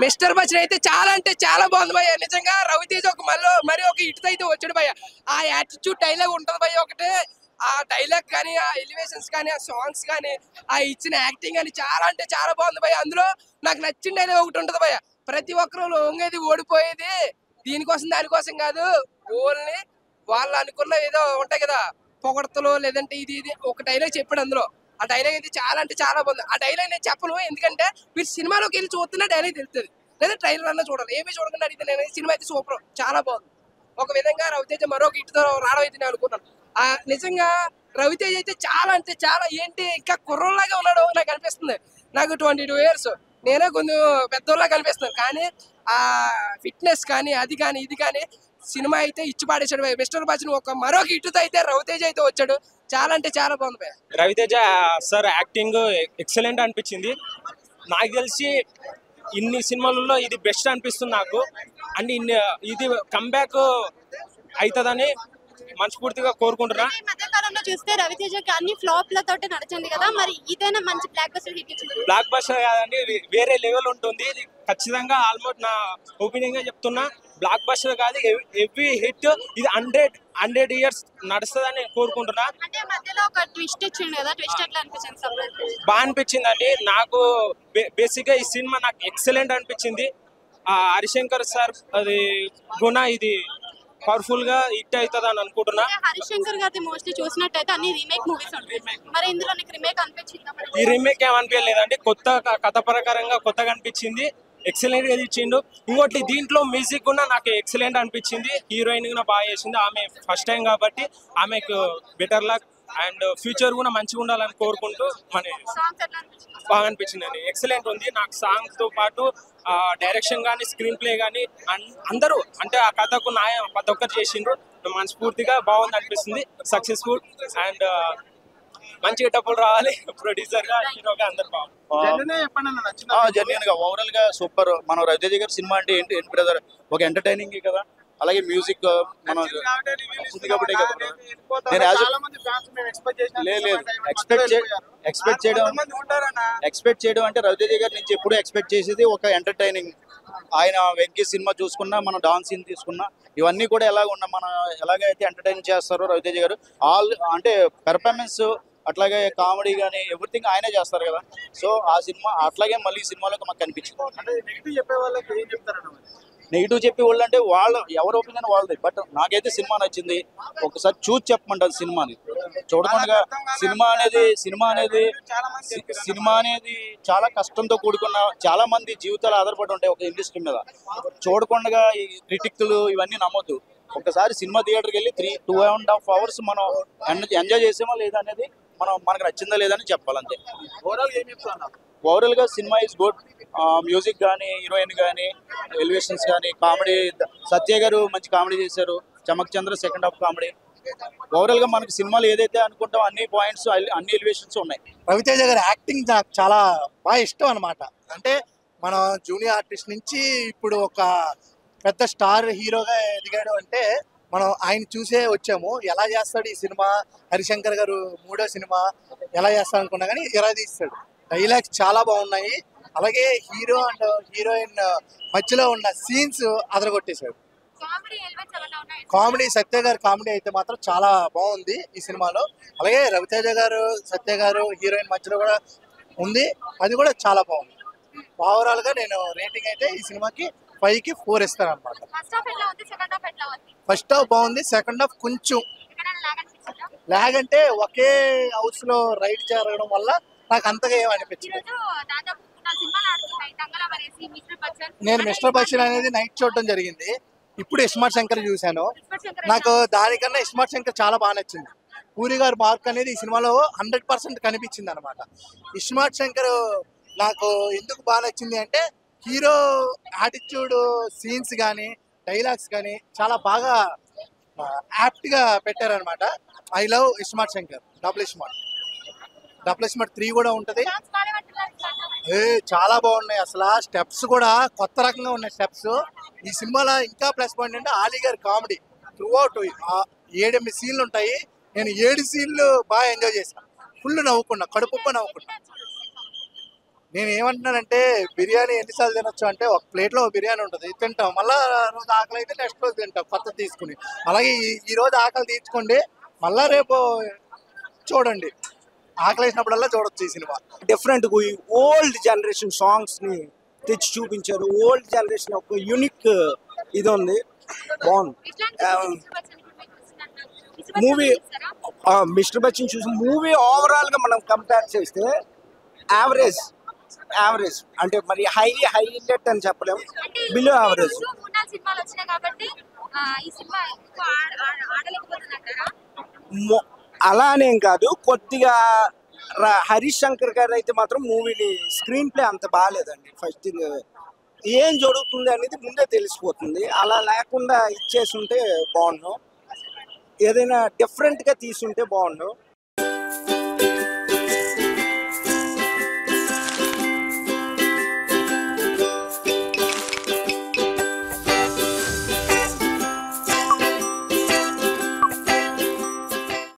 Mister Bachchan అయితే చాలా అంటే చాలా బాగుంది భయ్య. నిజంగా రవితేజ ఒక మరి ఒక ఇటుతో అయితే వచ్చాడు భయ్య. ఆ యాటిట్యూడ్ డైలాగ్ ఉంటది భయ్య ఒకటే. ఆ డైలాగ్ కానీ, ఆ ఎలివేషన్స్ కానీ, ఆ సాంగ్స్ కానీ, ఆ ఇచ్చిన యాక్టింగ్ కానీ చాలా అంటే చాలా బాగుంది భయ్య. అందులో నాకు నచ్చిన డైలాగ్ ఒకటి ఉంటది భయ్య. ప్రతి ఒక్కరు లొంగేది ఓడిపోయేది దీనికోసం దానికోసం కాదు, ఓన్లీ వాళ్ళు అనుకున్న ఏదో ఉంటాయి కదా పొగడతలు, లేదంటే ఇది ఇది ఒక డైలాగ్ చెప్పాడు అందులో. ఆ డైలాగ్ అయితే చాలా అంటే చాలా బాగుంది. ఆ డైలాగ్ నేను చెప్పను, ఎందుకంటే మీరు సినిమాలోకి వెళ్ళి చూస్తున్న డైలాగ్ తెలుస్తుంది, లేదా ట్రైలర్ అన్నా చూడాలి. ఏమీ చూడకుండా అడిగితే నేను సినిమా అయితే సూపర్, చాలా బాగుంది. ఒక విధంగా రవితేజ మరొక ఇటుతో రావడం అయితే నేను అనుకున్నాను. నిజంగా రవితేజ అయితే చాలా అంటే చాలా ఏంటి ఇంకా కుర్రోళ్ళలాగా ఉన్నాడు నాకు అనిపిస్తుంది. నాకు 22 years, నేనే కొంచెం పెద్దోళ్ళగా కనిపిస్తున్నాను, కానీ ఆ ఫిట్నెస్ కానీ అది కానీ ఇది కానీ సినిమా అయితే ఇచ్చి పాడేశాడు భయ్. మిస్టర్ బచ్చన్ మరొక ఇటుతో అయితే రవితేజ అయితే వచ్చాడు, చాలా అంటే చాలా బాగుంది భయ్. రవితేజ సార్ యాక్టింగ్ ఎక్సలెంట్ అనిపించింది. నాకు తెలిసి ఇన్ని సినిమాలలో ఇది బెస్ట్ అనిపిస్తుంది నాకు. అండ్ ఇది కంబ్యాక్ అవుతుందని మనస్ఫూర్తిగా కోరుకుంటున్నా. మధ్యకాలంలో చూస్తే రవితేజకి అన్ని ఫ్లాప్లతో నడిచింది కదా, మరి ఇదైనా మంచి బ్లాక్ బస్టర్ హిట్ ఇచ్చింది. బ్లాక్ బస్టర్ కాదండి, వేరే లెవెల్ ఉంటుంది ఇది ఖచ్చితంగా. ఆల్మోస్ట్ నా ఒపీనియన్ గా చెప్తున్నా, బ్లాక్ బస్టర్ కాదు, ఎవ్రీ హిట్ ఇది 100 years నడుస్తుందని నేను కోరుకుంటున్నా. అంటే మధ్యలో ఒక ట్విస్ట్ ఇచ్చిండు కదా, ట్విస్ట్ ఎట్లా అనిపించింది? బాగా అనిపించింది అండి నాకు. బేసిక్ గా ఈ సినిమా నాకు ఎక్సలెంట్ అనిపించింది. హరిశంకర్ సార్ అది గుణ ఇది పవర్ఫుల్ గా హిట్ అవుతుంది అని అనుకుంటున్నా. హరిశంకర్ గారి మోస్ట్లీ చూసినట్టయితే అన్ని రీమేక్ మూవీస్ ఉంటాయి, మరి ఇందులో నీకు రీమేక్ అనిపించిందా? ఈ రీమేక్ ఏమనిపించలేదండి, కొత్త కథ ప్రకారంగా కొత్తగా అనిపించింది, ఎక్సలెంట్ గా ఇచ్చిండు. ఇంకోటి దీంట్లో మ్యూజిక్ కూడా నాకు ఎక్సలెంట్ అనిపించింది. హీరోయిన్ కూడా బాగా చేసింది, ఆమె ఫస్ట్ టైం కాబట్టి ఆమెకు బెటర్ లక్ అండ్ ఫ్యూచర్ కూడా మంచిగా ఉండాలని కోరుకుంటూ బాగా అనిపించింది అండి. ఎక్సలెంట్ ఉంది. నాకు సాంగ్స్ తో పాటు డైరెక్షన్ కానీ, స్క్రీన్ ప్లే కానీ అందరూ అంటే ఆ కథకు న్యాయం ప్రతి ఒక్కరు చేసిండ్రు. మనస్ఫూర్తిగా బాగుంది అనిపిస్తుంది. సక్సెస్ఫుల్ అండ్ మంచిగా డబ్బులు రావాలి. ప్రొడ్యూసర్ గా, హీరోగా అందరు బాగుంది. జెన్యున్ గా ఓవరాల్ గా సూపర్. మనం రవితేజ గారి సినిమా అంటే ఏంటి బ్రదర్, ఒక ఎంటర్టైనింగ్ కదా, అలాగే మ్యూజిక్ మనం ఉంది కాబట్టి నేను ఎక్స్పెక్ట్ చేయడం అంటే రవితేజ గారి నుంచి ఎప్పుడు ఎక్స్పెక్ట్ చేసేది ఒక ఎంటర్టైనింగ్. ఆయన వెంకీ సినిమా చూసుకున్నా, మన డాన్స్ సీన్ తీసుకున్నా, ఇవన్నీ కూడా ఎలాగైతే ఎంటర్టైన్ చేస్తారో రవితేజ గారు, అంటే పెర్ఫార్మెన్స్ అట్లాగే కామెడీ కానీ ఎవ్రీథింగ్ ఆయనే చేస్తారు కదా. సో ఆ సినిమా అట్లాగే మళ్ళీ ఈ సినిమాలో మాకు కనిపించింది. నెగిటివ్ చెప్పే వాళ్ళు అంటే ఎవరి ఒపీనియన్ వాళ్ళది, బట్ నాకైతే సినిమా నచ్చింది. ఒకసారి చూసి చెప్పమంటారు సినిమాని చూడకుండా. సినిమా అనేది చాలా కష్టంతో కూడుకున్న, చాలా మంది జీవితాలు ఆధారపడి ఉంటాయి ఒక ఇండస్ట్రీ మీద. చూడకుండా ఈ క్రిటిక్లు ఇవన్నీ నమ్మొద్దు. ఒకసారి సినిమా థియేటర్కి వెళ్ళి 2.5 hours మనం ఎంజాయ్ చేసామా లేదా అనేది మనకు నచ్చిందా లేదని చెప్పాలంతే. ఓవరాల్ గా సినిమా ఇస్ గుడ్. మ్యూజిక్ కానీ, హీరోయిన్ కానీ, ఎలివేషన్స్ కానీ, కామెడీ సత్య గారు మంచి కామెడీ చేశారు. చమక్ చంద్ర సెకండ్ హాఫ్ కామెడీ. ఓవరాల్ గా మనకి సినిమాలు ఏదైతే అనుకుంటాం అన్ని పాయింట్స్, అన్ని ఎలివేషన్స్ ఉన్నాయి. రవితేజ గారి యాక్టింగ్ నాకు చాలా బాగా ఇష్టం అనమాట. అంటే మన జూనియర్ ఆర్టిస్ట్ నుంచి ఇప్పుడు ఒక పెద్ద స్టార్ హీరోగా ఎదిగాడు అంటే మనం ఆయన చూసే వచ్చాము. ఎలా చేస్తాడు ఈ సినిమా, హరిశంకర్ గారు 3వ సినిమా ఎలా చేస్తాడు అనుకున్నా కానీ ఎలా తీస్తాడు. డైలాగ్స్ చాలా బాగున్నాయి, అలాగే హీరో అండ్ హీరోయిన్ మధ్యలో ఉన్న సీన్స్ అదరగొట్టేశాడు. కామెడీ సత్య గారి కామెడీ అయితే మాత్రం చాలా బాగుంది ఈ సినిమాలో. అలాగే రవితేజ గారు, సత్య గారు హీరోయిన్ మధ్యలో కూడా ఉంది, అది కూడా చాలా బాగుంది. ఓవరాల్ గా నేను రేటింగ్ అయితే ఈ సినిమాకి 5కి 4 ఇస్తాను అనమాట. ఫస్ట్ హాఫ్ బాగుంది, సెకండ్ హాఫ్ కొంచెం లాగ్. అంటే ఒకే హౌస్ లో రైడ్ జరగడం వల్ల నాకు అంతగా ఏమనిపించింది. నేను మిస్టర్ బచ్చన్ అనేది నైట్ చూడటం జరిగింది. ఇప్పుడు ఇస్మార్ట్ శంకర్ చూశాను. నాకు దానికన్నా ఇస్మార్ట్ శంకర్ చాలా బాగా నచ్చింది. పూరి గారి మార్క్ అనేది ఈ సినిమాలో 100% కనిపించింది అనమాట. ఇస్మార్ట్ శంకర్ నాకు ఎందుకు బాగా నచ్చింది అంటే హీరో యాటిట్యూడ్, సీన్స్ కానీ, డైలాగ్స్ కానీ చాలా బాగా యాప్ట్ గా పెట్టారనమాట. I love iSmart Shankar. Double smart 3 కూడా ఉంటది. చాలా బాగున్నాయి. అసలు స్టెప్స్ కూడా కొత్త రకంగా ఉన్నాయి స్టెప్స్. ఈ సినిమాలో ఇంకా ప్లస్ పాయింట్ అంటే ఆలీ గారి కామెడీ త్రూ అవుట్. 7-8 సీన్లు ఉంటాయి. నేను 7 సీన్లు బాగా ఎంజాయ్ చేశాను. ఫుల్ నవ్వుకున్నా, కడుపుప్ప నవ్వుకున్నా. నేను ఏమంటున్నానంటే బిర్యానీ ఎన్నిసార్లు తినొచ్చు అంటే ఒక ప్లేట్లో బిర్యానీ ఉంటుంది తింటాం, మళ్ళా రోజు ఆకలి అయితే నెక్స్ట్ రోజు తింటాం కొత్తది తీసుకుని. అలాగే ఈ రోజు ఆకలి తీర్చుకోండి, మళ్ళా రేపు చూడండి, ఆకలి వేసినప్పుడల్లా చూడొచ్చు ఈ cinema. Different old generation songs ని తెచ్చి చూపించారు. ఓల్డ్ జనరేషన్ ఒక యూనిక్ ఇది ఉంది, బాగుంది మూవీ. మిస్టర్ బచ్చన్ చూసి మూవీ ఓవరాల్ గా మనం కంపేర్ చేస్తే యావరేజ్ అంటే మరి హైలైట్ అని చెప్పలేము, బిలో యావరేజ్. అలా అనేం కాదు, కొద్దిగా హరీష్ శంకర్ గారు అయితే మాత్రం మూవీని స్క్రీన్ ప్లే అంత బాగాలేదండి. ఫస్ట్ థింగ్ ఏం జరుగుతుంది అనేది ముందే తెలిసిపోతుంది, అలా లేకుండా ఇచ్చేస్తుంటే బాగుండు, ఏదైనా డిఫరెంట్ గా తీసుంటే బాగుండు.